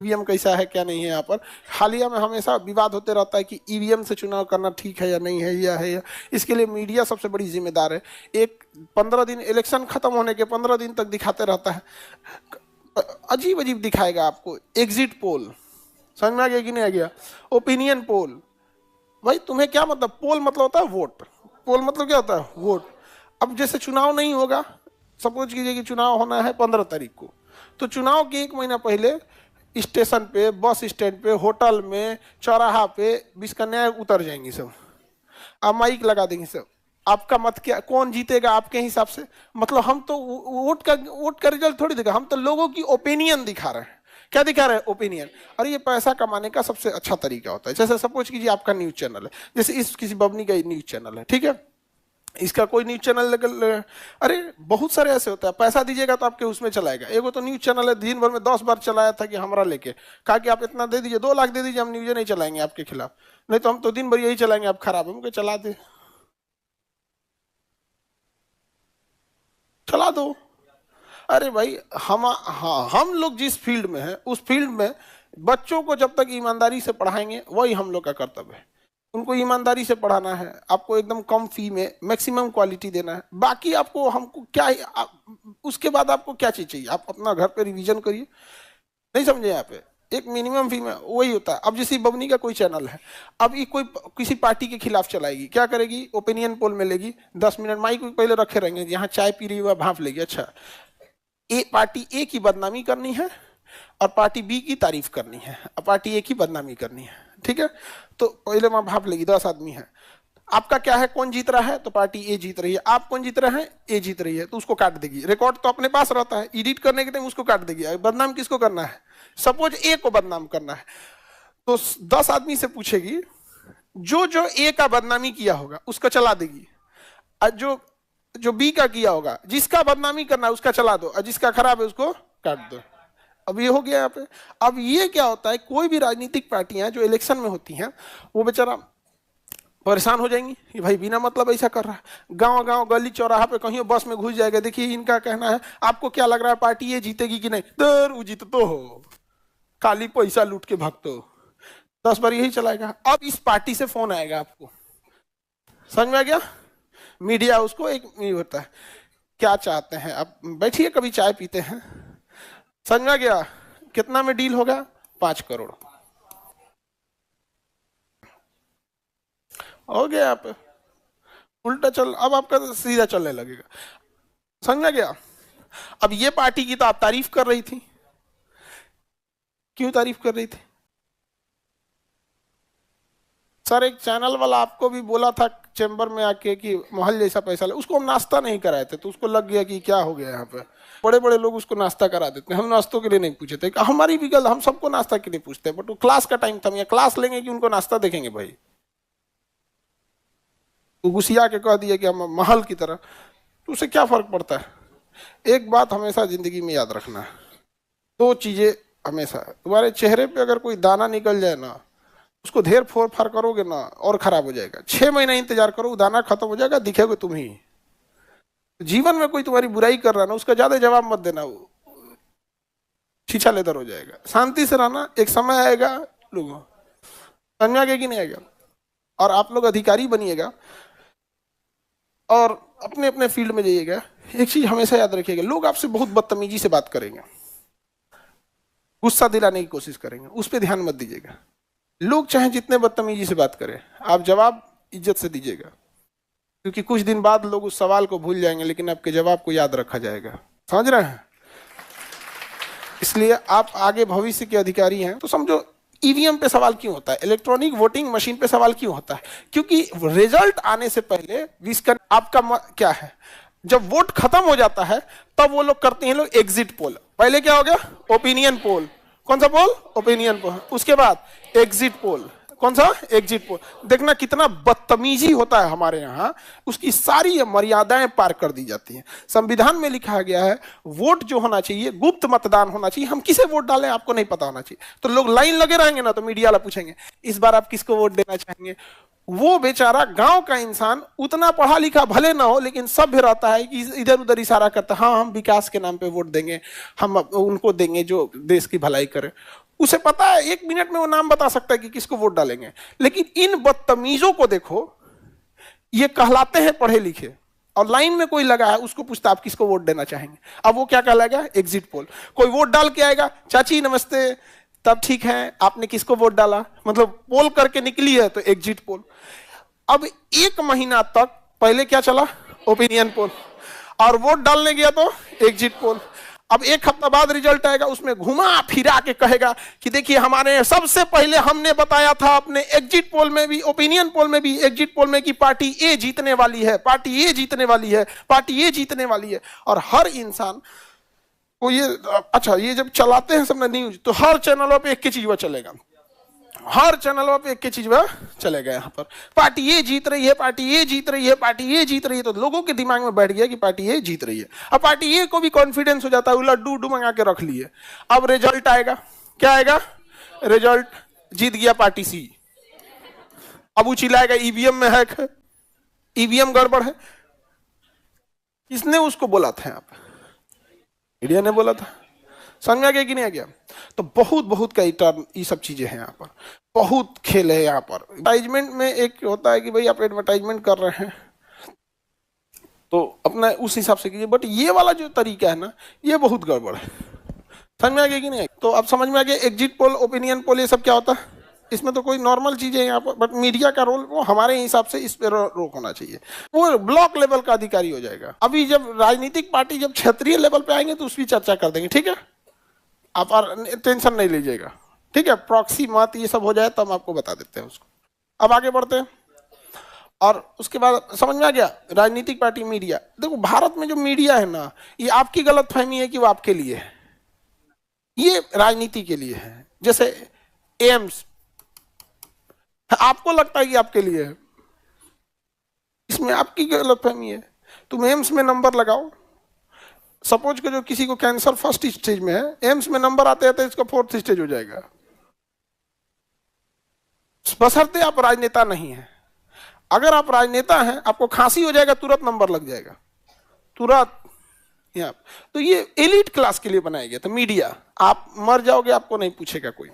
EVM कैसा है क्या नहीं है। यहाँ पर हालिया में हमेशा विवाद होते रहता है कि ईवीएम से चुनाव करना ठीक है या नहीं है, या है या। इसके लिए मीडिया सबसे बड़ी जिम्मेदार है। एक 15 दिन इलेक्शन खत्म होने के 15 दिन तक दिखाते रहता है, अजीब अजीब दिखाएगा आपको। एग्जिट पोल, समझ में आ गया कि नहीं आ गया? ओपिनियन पोल, भाई तुम्हें क्या मतलब? पोल मतलब होता है वोट, पोल मतलब क्या होता है? वोट। अब जैसे चुनाव नहीं होगा, सपोज कीजिए कि चुनाव होना है 15 तारीख को, तो चुनाव के 1 महीना पहले स्टेशन पे, बस स्टैंड पे, होटल में, चौराहा पे बिस्कन्याएं उतर जाएंगी सब, आप माइक लगा देंगे सब, आपका मत क्या, कौन जीतेगा आपके हिसाब से। मतलब हम तो वोट का रिजल्ट थोड़ी दिखा, हम तो लोगों की ओपिनियन दिखा रहे हैं। क्या दिखा रहे हैं? ओपिनियन। और ये पैसा कमाने का सबसे अच्छा तरीका होता है। जैसे सपोज कीजिए आपका न्यूज चैनल है, जैसे इस किसी बबनी का न्यूज चैनल है, ठीक है, इसका कोई न्यूज चैनल अरे बहुत सारे ऐसे होता है, पैसा दीजिएगा तो आपके उसमें चलाएगा। एगो तो न्यूज चैनल है, दिन भर में 10 बार चलाया था कि हमारा लेके, कहा कि आप इतना दे दीजिए, 2 लाख दे दीजिए, हम न्यूज नहीं चलाएंगे आपके खिलाफ, नहीं तो हम तो दिन भर यही चलाएंगे, आप खराब है। मुझे चला दे, चला दो। अरे भाई हम लोग जिस फील्ड में हैं उस फील्ड में बच्चों को जब तक ईमानदारी से पढ़ाएंगे वही हम लोग का कर्तव्य है। उनको ईमानदारी से पढ़ाना है, आपको एकदम कम फी में मैक्सिमम क्वालिटी देना है। बाकी आपको हमको क्या उसके बाद आपको क्या चीज चाहिए? आप अपना घर पे रिवीजन करिए, नहीं समझे? यहाँ पे एक मिनिमम फी में वही होता है। अब जैसे बबनी का कोई चैनल है, अब ये कोई किसी पार्टी के खिलाफ चलाएगी, क्या करेगी? ओपिनियन पोल में लेगी, 10 मिनट माइक पहले रखे रहेंगे, यहाँ चाय पी रही हुआ भाप लेगी, अच्छा पार्टी ए की बदनामी करनी है और पार्टी बी की तारीफ करनी है, और पार्टी ए की बदनामी करनी है, ठीक है। तो पहले वहां भाप लेगी, 10 आदमी है, आपका क्या है, कौन जीत रहा है? तो पार्टी ए जीत रही है। आप कौन जीत रहे हैं? ए जीत रही है, तो उसको काट देगी। रिकॉर्ड तो अपने पास रहता है, एडिट करने के टाइम उसको काट देगी। बदनाम किसको करना है? सपोज ए को बदनाम करना है, तो 10 आदमी से पूछेगी, जो जो ए का बदनामी किया होगा उसको चला देगी, और जो बी का किया होगा, जिसका बदनामी करना है उसका चला दो, और जिसका खराब है उसको काट दो। अब ये हो गया यहाँ पे। अब ये क्या होता है, कोई भी राजनीतिक पार्टियां जो इलेक्शन में होती हैं वो बेचारा परेशान हो जाएंगी कि भाई बिना मतलब ऐसा कर रहा है। गांव गांव गली चौराहा पे कहीं बस में घुस जाएगा, देखिए इनका कहना है, आपको क्या लग रहा है पार्टी ये जीतेगी कि नहीं? तो वो जीत तो हो, खाली पैसा लूट के भगतो, 10 बार यही चलाएगा। अब इस पार्टी से फोन आएगा आपको, समझ में आ गया? मीडिया उसको एक नहीं होता है, क्या चाहते हैं आप बैठिए कभी चाय पीते हैं, समझ में आ गया? कितना में डील होगा? 5 करोड़ हो गया। आप उल्टा चल, अब आपका सीधा चलने लगेगा, समझ में आ गया? अब ये पार्टी की तो आप तारीफ कर रही थी, क्यों तारीफ कर रही थी? सर एक चैनल वाला आपको भी बोला था चैम्बर में आके कि महल जैसा पैसा ले, उसको हम नाश्ता नहीं कराए थे, तो उसको लग गया कि क्या हो गया यहाँ पे। बड़े बड़े लोग उसको नाश्ता करा देते हैं, हम नाश्तों के लिए नहीं पूछे थे। हमारी भी गलत, हम सबको नाश्ता के लिए पूछते हैं, बट वो क्लास का टाइम था, क्लास लेंगे कि उनको नाश्ता देखेंगे भाई? तो गुस्सिया के कह दिया कि हम महल की तरह, तो उससे क्या फर्क पड़ता है? एक बात हमेशा जिंदगी में याद रखना है, 2 चीजें हमेशा, तुम्हारे चेहरे पे अगर कोई दाना निकल जाए ना, उसको ढेर फोर फार करोगे ना और खराब हो जाएगा। 6 महीना इंतजार करो, दाना खत्म हो जाएगा, दिखेगा तुम ही। जीवन में कोई तुम्हारी बुराई कर रहा है ना, उसका ज्यादा जवाब मत देना, वो छीछा लेदर हो जाएगा। शांति से रहना, एक समय आएगा लोगों समझ में आ गया कि नहीं आएगा? और आप लोग अधिकारी बनिएगा और अपने अपने फील्ड में जाइएगा। एक चीज हमेशा याद रखिएगा, लोग आपसे बहुत बदतमीजी से बात करेंगे, गुस्सा दिलाने की कोशिश करेंगे, उस पर ध्यान मत दीजिएगा। लोग चाहे जितने बदतमीजी से बात करें, आप जवाब इज्जत से दीजिएगा, क्योंकि कुछ दिन बाद लोग उस सवाल को भूल जाएंगे, लेकिन आपके जवाब को याद रखा जाएगा। समझ रहे हैं? इसलिए आप आगे भविष्य के अधिकारी हैं, तो समझो ईवीएम पे सवाल क्यों होता है, इलेक्ट्रॉनिक वोटिंग मशीन पे सवाल क्यों होता है? क्योंकि रिजल्ट आने से पहले आपका क्या है, जब वोट खत्म हो जाता है तब वो लोग करते हैं लोग एग्जिट पोल। पहले क्या हो गया? Opinion poll. कौन सा पोल? Opinion poll. उसके बाद एग्जिट पोल। कौन सा? Exit poll. देखना कितना बदतमीजी होता है हमारे यहाँ, उसकी सारी मर्यादाएं पार कर दी जाती हैं। संविधान में लिखा गया है वोट जो होना चाहिए गुप्त मतदान होना चाहिए। हम किसे वोट डालें आपको नहीं पता होना चाहिए। तो लोग लाइन लगे रहेंगे ना, तो मीडिया वाला पूछेंगे इस बार आप किसको वोट देना चाहेंगे। वो बेचारा गांव का इंसान उतना पढ़ा लिखा भले ना हो, लेकिन सभ्य रहता है कि इधर उधर इशारा करता है, हाँ हम विकास के नाम पे वोट देंगे, हम उनको देंगे जो देश की भलाई करे। उसे पता है 1 मिनट में वो नाम बता सकता है कि किसको वोट डालेंगे। लेकिन इन बदतमीजों को देखो, ये कहलाते हैं पढ़े लिखे, और लाइन में कोई लगा है उसको पूछता आप किसको वोट देना चाहेंगे, अब वो क्या कहलाएगा? Exit poll. कोई वोट डाल के आएगा, चाची नमस्ते, तब ठीक है आपने किसको वोट डाला, मतलब पोल करके निकली है तो एग्जिट पोल। अब 1 महीना तक पहले क्या चला? ओपिनियन पोल, और वोट डालने गया तो एग्जिट पोल। अब 1 हफ्ता बाद रिजल्ट आएगा, उसमें घुमा फिरा के कहेगा कि देखिए हमारे सबसे पहले हमने बताया था अपने एग्जिट पोल में भी, ओपिनियन पोल में भी, एग्जिट पोल में कि पार्टी ए जीतने वाली है, पार्टी ए जीतने वाली है, पार्टी ए जीतने वाली है। और हर इंसान को ये, अच्छा ये जब चलाते हैं सबने न्यूज, तो हर चैनलों पे एक ही चीज चलेगा, हर चैनलों पे एक ही चीज चलेगा, यहाँ पर पार्टी ये जीत रही है, पार्टी ये जीत रही है, पार्टी ये जीत रही है। तो लोगों के दिमाग में बैठ गया कि पार्टी ये जीत रही है। अब पार्टी ये को भी कॉन्फिडेंस हो जाता है, लड्डू उड्डू मंगा के रख लिए। अब रिजल्ट आएगा, क्या आएगा? रिजल्ट जीत गया पार्टी सी। अब वो चिल्लाएगा ईवीएम में हैक है, ईवीएम गड़बड़ है। किसने उसको बोला था? आप मीडिया ने बोला था। समझ में आ गया कि नहीं आ गया? तो बहुत का टर्न ये सब चीजें हैं यहाँ पर, बहुत खेल है यहाँ पर। एडवर्टाइजमेंट में एक होता है कि भाई आप एडवर्टाइजमेंट कर रहे हैं तो अपना उस हिसाब से कीजिए, बट ये वाला जो तरीका है ना, ये बहुत गड़बड़ है। समझ में आ गया कि नहीं? तो अब समझ में आ गया एग्जिट पोल, ओपिनियन पोल, ये सब क्या होता है। इसमें तो कोई नॉर्मल चीज है यहाँ पर, बट मीडिया का रोल वो हमारे हिसाब से इस पे रोक होना चाहिए। वो ब्लॉक लेवल का अधिकारी हो जाएगा। अभी जब राजनीतिक पार्टी जब क्षेत्रीय लेवल पे आएंगे तो उसकी चर्चा कर देंगे, ठीक है? आप टेंशन नहीं लीजिएगा, ठीक है? प्रॉक्सी मत ये सब हो जाए तो हम आपको बता देते हैं उसको। अब आगे बढ़ते हैं, और उसके बाद समझ में आ गया राजनीतिक पार्टी, मीडिया। देखो भारत में जो मीडिया है ना, ये आपकी गलतफहमी है कि वो आपके लिए है, ये राजनीति के लिए है। जैसे एम्स, आपको लगता है कि आपके लिए है, इसमें आपकी गलतफहमी है। तुम एम्स में नंबर लगाओ, सपोज कि जो किसी को कैंसर फर्स्ट स्टेज में है, एम्स में नंबर आते आते इसका 4th स्टेज हो जाएगा, बशर्ते आप राजनेता नहीं है। अगर आप राजनेता हैं, आपको खांसी हो जाएगा, तुरंत नंबर लग जाएगा, तुरंत यहाँ। तो ये एलिट क्लास के लिए बनाया गया था मीडिया। आप मर जाओगे आपको नहीं पूछेगा कोई,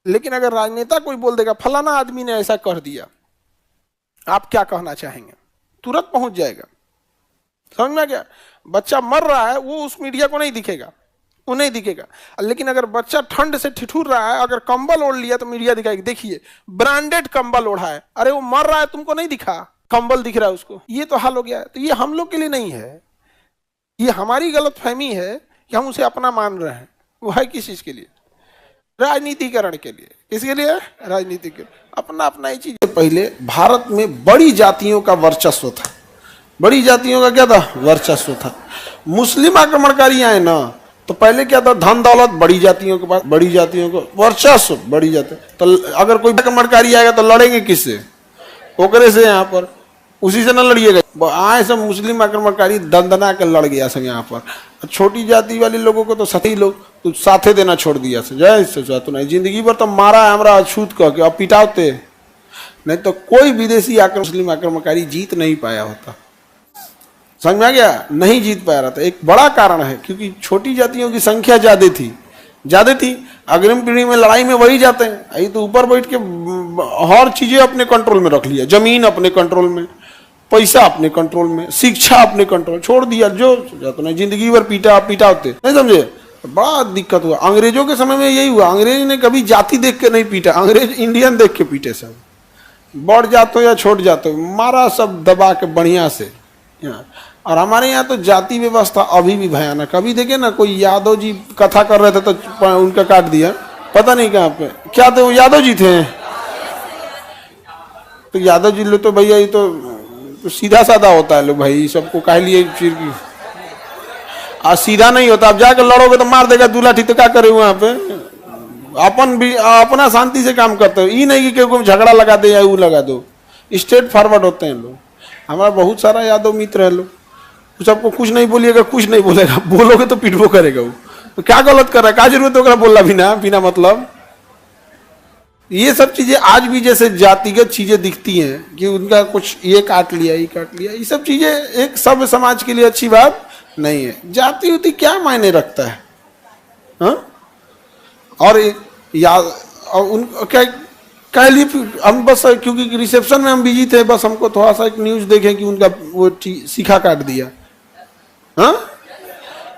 लेकिन अगर राजनेता कोई बोल देगा फलाना आदमी ने ऐसा कर दिया, आप क्या कहना चाहेंगे, तुरंत पहुंच जाएगा। समझ में आ गया? बच्चा मर रहा है, वो उस मीडिया को नहीं दिखेगा, वो नहीं दिखेगा। लेकिन अगर बच्चा ठंड से ठिठुर रहा है, अगर कंबल ओढ़ लिया तो मीडिया दिखाएगी, देखिए ब्रांडेड कंबल ओढ़ा है, अरे वो मर रहा है तुमको नहीं दिखा, कंबल दिख रहा है उसको। ये तो हाल हो गया है। तो ये हम लोग के लिए नहीं है, ये हमारी गलतफहमी है कि हम उसे अपना मान रहे हैं। वो है किस चीज के लिए? राजनीतिकरण के लिए। किसके लिए? राजनीति के लिए। अपना अपना ही चीज। पहले भारत में बड़ी जातियों का वर्चस्व था, बड़ी जातियों का क्या था? वर्चस्व था। मुस्लिम आक्रमणकारी आए ना, तो पहले क्या था? धन दौलत बड़ी जातियों के पास, बड़ी जातियों को वर्चस्व, बड़ी जाति। तो अगर कोई आक्रमणकारी आएगा तो लड़ेंगे किससे? ओकरे से। यहाँ पर उसी से न लड़िएगा। आए सब मुस्लिम आक्रमणकारी दंदना के लड़ गया सब यहाँ पर। छोटी जाति वाले लोगों को तो सही लोग तो साथे देना छोड़ दिया से, जय तो नहीं, जिंदगी भर तो मारा है हमारा अछूत कह के, अब पिटाते नहीं तो कोई विदेशी मुस्लिम आक्रमणकारी जीत नहीं पाया होता। समझ में आ गया? नहीं जीत पाया रहा था। एक बड़ा कारण है क्योंकि छोटी जातियों की संख्या ज्यादा थी। अग्रिम पीढ़ी में लड़ाई में वही जाते हैं। ये तो ऊपर बैठ के हर चीजें अपने कंट्रोल में रख लिया, जमीन अपने कंट्रोल में, पैसा अपने कंट्रोल में, शिक्षा अपने कंट्रोल, छोड़ दिया जो जाता नहीं, जिंदगी भर पिटाते नहीं। समझे? बड़ा दिक्कत हुआ। अंग्रेजों के समय में यही हुआ, अंग्रेज ने कभी जाति देख के नहीं पीटा, अंग्रेज इंडियन देख के पीटे। सब बढ़ जाते हो या छोड़ जाते हो, मारा सब दबा के बढ़िया से यहाँ। और हमारे यहाँ तो जाति व्यवस्था अभी भी भयानक। अभी देखे ना, कोई यादव जी कथा कर रहे थे तो उनका काट दिया, पता नहीं कहाँ पे क्या थे, वो यादव जी थे। तो यादव जी लोग तो भैया ये तो सीधा साधा होता है लोग भाई, सबको कह लिए फिर सीधा नहीं होता। अब जाकर लड़ोगे तो मार देगा दूल्हा, ठीक तो क्या करे वहां पे? अपन भी अपना शांति से काम करते हो, ये नहीं कि कोई झगड़ा लगा दे या वो लगा दो। स्ट्रेट फॉरवर्ड होते हैं लोग। हमारा बहुत सारा यादव मित्र है लोग, सबको कुछ नहीं बोलिएगा, कुछ नहीं बोलेगा, बोलोगे तो पिटवो करेगा वो। तो क्या गलत कर रहा है, क्या जरूरत है बोलना बिना बिना मतलब। ये सब चीजें आज भी जैसे जातिगत चीजें दिखती हैं कि उनका कुछ ये काट लिया, ये काट लिया, ये सब चीजें एक सभ्य समाज के लिए अच्छी बात नहीं है। जाति उति क्या मायने रखता है, हाँ? और उन क्या कह लिए हम बस, क्योंकि रिसेप्शन में हम बिजी थे, बस हमको थोड़ा सा एक न्यूज देखें कि उनका वो सीखा काट दिया, हाँ?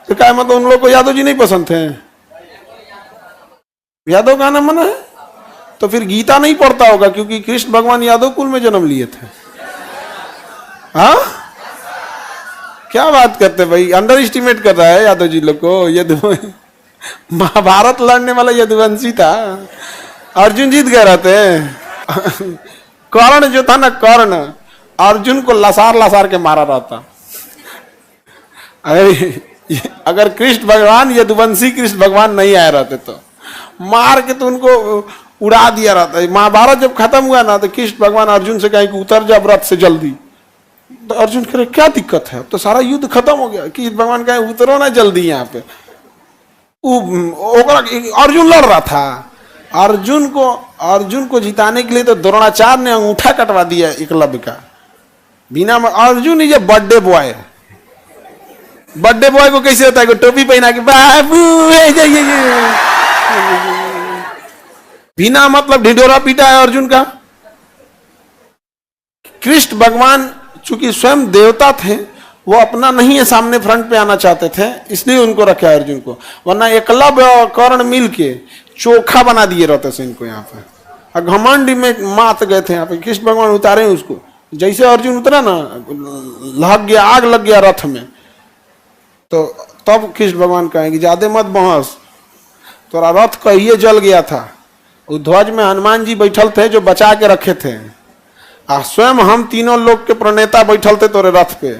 तो क्या मतलब उन लोग को यादव जी नहीं पसंद थे? यादव का नाम मना है तो फिर गीता नहीं पढ़ता होगा, क्योंकि कृष्ण भगवान यादव कुल में जन्म लिए थे, हाँ? क्या बात करते भाई, अंडर एस्टिमेट कर रहा है यादव जी लोग को। महाभारत लड़ने वाला यदुवंशी था, अर्जुन जीत गए रहते। कर्ण जो था ना, कर्ण अर्जुन को लसार लसार के मारा रहता। अगर कृष्ण भगवान, यदुवंशी कृष्ण भगवान नहीं आए रहते तो मार के तो उनको उड़ा दिया रहता है। महाभारत जब खत्म हुआ ना, तो कृष्ण भगवान अर्जुन से कहे कि उतर जा व्रत से जल्दी। तो अर्जुन कह रहे क्या दिक्कत है, तो सारा युद्ध खत्म हो गया। कृष्ण भगवान कहे उतरो ना जल्दी यहाँ पे। अर्जुन लड़ रहा था, अर्जुन को जिताने के लिए तो द्रोणाचार्य ने अंगूठा कटवा दिया एकलव्य का बिना। Arjun is a birthday boy. Birthday boy को कैसे होता है, टोपी पहना के बाबू बिना मतलब ढिंढोरा पीटा है अर्जुन का। कृष्ण भगवान चूंकि स्वयं देवता थे, वो अपना नहीं है सामने फ्रंट पे आना चाहते थे, इसलिए उनको रखा है अर्जुन को। वरना एकलव्य और कर्ण मिल के चोखा बना दिए रहते थे इनको यहाँ पे। घमंड में मात गए थे यहाँ पे। कृष्ण भगवान उतारे उसको, जैसे अर्जुन उतरा ना, लग गया, आग लग गया रथ में। तो तब कृष्ण भगवान कहेंगे ज्यादा मत बहस, तोरा रथ कहिए जल गया था। उस ध्वज में हनुमान जी बैठल थे जो बचा के रखे थे, स्वयं हम तीनों लोग के प्रणेता बैठल थे तोरे रथ पे।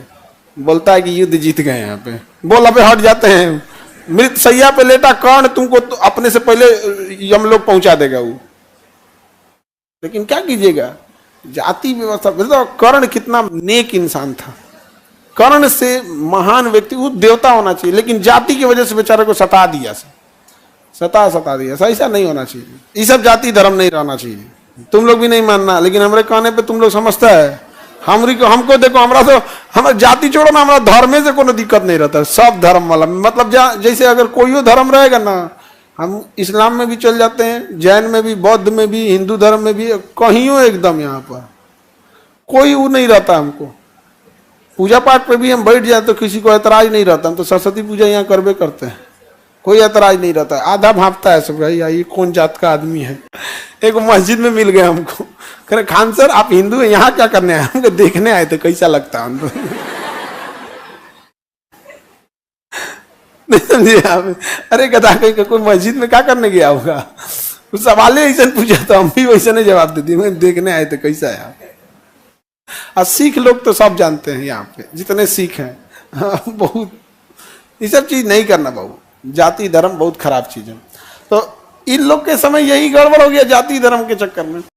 बोलता है कि युद्ध जीत गए यहाँ पे। बोल अबे हट जाते हैं, मृत सैया पे लेटा कर्ण तुमको तो अपने से पहले हम लोग पहुंचा देगा वो। लेकिन क्या कीजिएगा, जाति व्यवस्था। तो कर्ण कितना नेक इंसान था, कर्ण से महान व्यक्ति, वो देवता होना चाहिए, लेकिन जाति की वजह से बेचारे को सता दिया, सता दिया। ऐसा नहीं होना चाहिए, ये सब जाति धर्म नहीं रहना चाहिए। तुम लोग भी नहीं मानना, लेकिन हमारे कहने पे तुम लोग समझता है। हमको देखो, हमारा तो हमारा जाति छोड़ो ना, हमारा धर्म से कोनो दिक्कत नहीं रहता। सब धर्म वाला मतलब जैसे अगर कोई धर्म रहेगा ना, हम इस्लाम में भी चल जाते हैं, जैन में भी, बौद्ध में भी, हिंदू धर्म में भी, कहीं एकदम यहाँ पर कोई वो नहीं रहता। हमको पूजा पाठ पे भी हम बैठ जाए तो किसी को ऐतराज नहीं रहता। हम तो सरस्वती पूजा यहाँ करबे करते हैं, कोई ऐतराज नहीं रहता। आधा भापता है सब, भाई ये कौन जात का आदमी है। एक मस्जिद में मिल गए हमको, कह रहे खान सर आप हिंदू हैं, यहाँ क्या करने आए? हमको देखने आए थे कैसा लगता है हमको। नहीं समझे आप? अरे गधा कोई मस्जिद में क्या करने गया होगा, उस सवाल ऐसा पूछा तो हम भी वैसे नहीं जवाब देती, मैं देखने आए थे कैसा है आप। और सिख लोग तो सब जानते हैं यहाँ पे, जितने सिख हैं बहुत, ये सब चीज नहीं करना बाबू। जाति धर्म बहुत खराब चीज है। तो इन लोग के समय यही गड़बड़ हो गया जाति धर्म के चक्कर में।